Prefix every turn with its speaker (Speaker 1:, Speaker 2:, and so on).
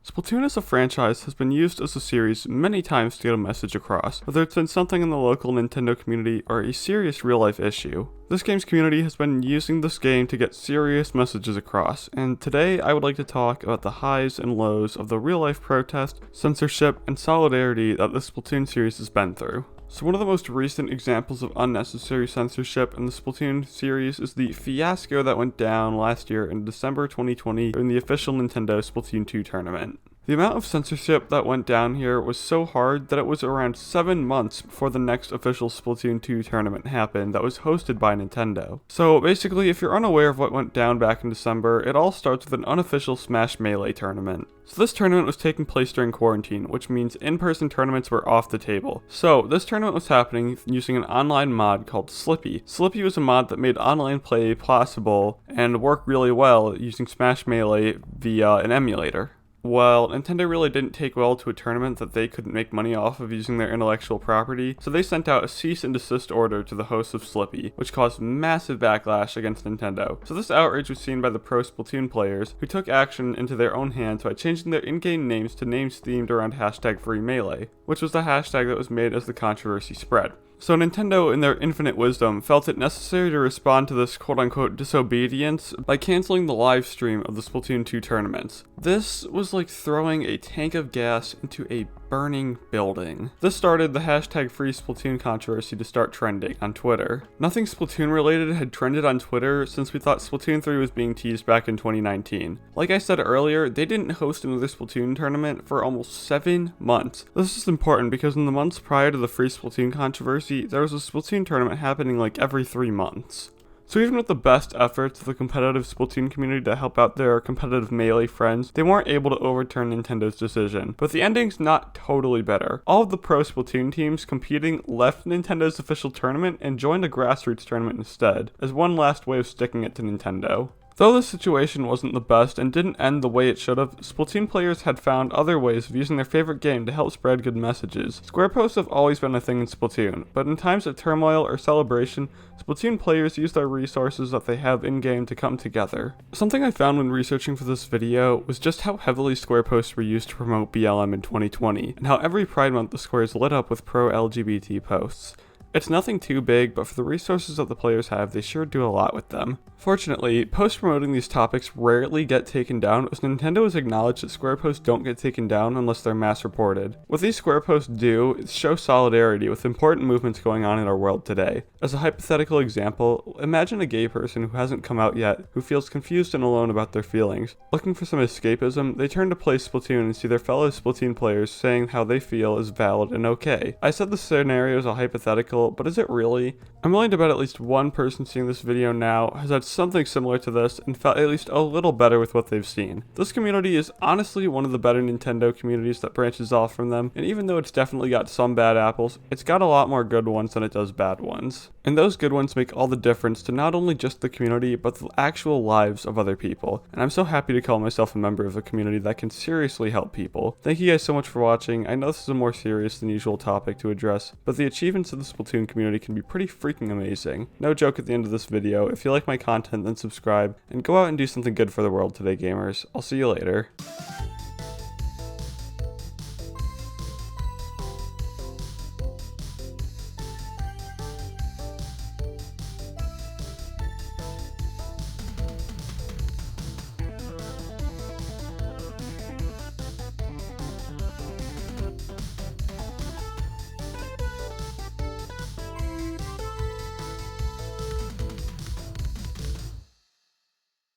Speaker 1: Splatoon as a franchise has been used as a series many times to get a message across, whether it's been something in the local Nintendo community or a serious real-life issue. This game's community has been using this game to get serious messages across, and today I would like to talk about the highs and lows of the real-life protest, censorship, and solidarity that the Splatoon series has been through. So one of the most recent examples of unnecessary censorship in the Splatoon series is the fiasco that went down last year in December 2020 during the official Nintendo Splatoon 2 tournament. The amount of censorship that went down here was so hard that it was around 7 months before the next official Splatoon 2 tournament happened that was hosted by Nintendo. So basically, if you're unaware of what went down back in December, it all starts with an unofficial Smash Melee tournament. So this tournament was taking place during quarantine, which means in-person tournaments were off the table. So this tournament was happening using an online mod called Slippy. Slippy was a mod that made online play possible and worked really well using Smash Melee via an emulator. Well, Nintendo really didn't take well to a tournament that they couldn't make money off of using their intellectual property, so they sent out a cease and desist order to the hosts of Slippy, which caused massive backlash against Nintendo. So this outrage was seen by the pro Splatoon players, who took action into their own hands by changing their in-game names to names themed around #FreeMelee, which was the hashtag that was made as the controversy spread. So Nintendo, in their infinite wisdom, felt it necessary to respond to this quote-unquote disobedience by canceling the live stream of the Splatoon 2 tournaments. This was like throwing a tank of gas into a burning building. This started the #FreeSplatoon controversy to start trending on Twitter. Nothing Splatoon related had trended on Twitter since we thought Splatoon 3 was being teased back in 2019. Like I said earlier, they didn't host another Splatoon tournament for almost 7 months. This is important because in the months prior to the Free Splatoon controversy, there was a Splatoon tournament happening like every 3 months. So even with the best efforts of the competitive Splatoon community to help out their competitive Melee friends, they weren't able to overturn Nintendo's decision. But the ending's not totally better. All of the pro Splatoon teams competing left Nintendo's official tournament and joined a grassroots tournament instead, as one last way of sticking it to Nintendo. Though the situation wasn't the best and didn't end the way it should have, Splatoon players had found other ways of using their favorite game to help spread good messages. Square posts have always been a thing in Splatoon, but in times of turmoil or celebration, Splatoon players use their resources that they have in-game to come together. Something I found when researching for this video was just how heavily Square posts were used to promote BLM in 2020, and how every Pride Month the Squares lit up with pro-LGBT posts. It's nothing too big, but for the resources that the players have, they sure do a lot with them. Fortunately, posts promoting these topics rarely get taken down, as Nintendo has acknowledged that Square posts don't get taken down unless they're mass reported. What these Square posts do is show solidarity with important movements going on in our world today. As a hypothetical example, imagine a gay person who hasn't come out yet, who feels confused and alone about their feelings. Looking for some escapism, they turn to play Splatoon and see their fellow Splatoon players saying how they feel is valid and okay. I said the scenario is a hypothetical, but is it really? I'm willing to bet at least one person seeing this video now has had something similar to this and felt at least a little better with what they've seen. This community is honestly one of the better Nintendo communities that branches off from them, and even though it's definitely got some bad apples, it's got a lot more good ones than it does bad ones. And those good ones make all the difference to not only just the community, but the actual lives of other people. And I'm so happy to call myself a member of a community that can seriously help people. Thank you guys so much for watching. I know this is a more serious than usual topic to address, but the achievements of the Splatoon community can be pretty freaking amazing. No joke at the end of this video. If you like my content, then subscribe, and go out and do something good for the world today, gamers. I'll see you later.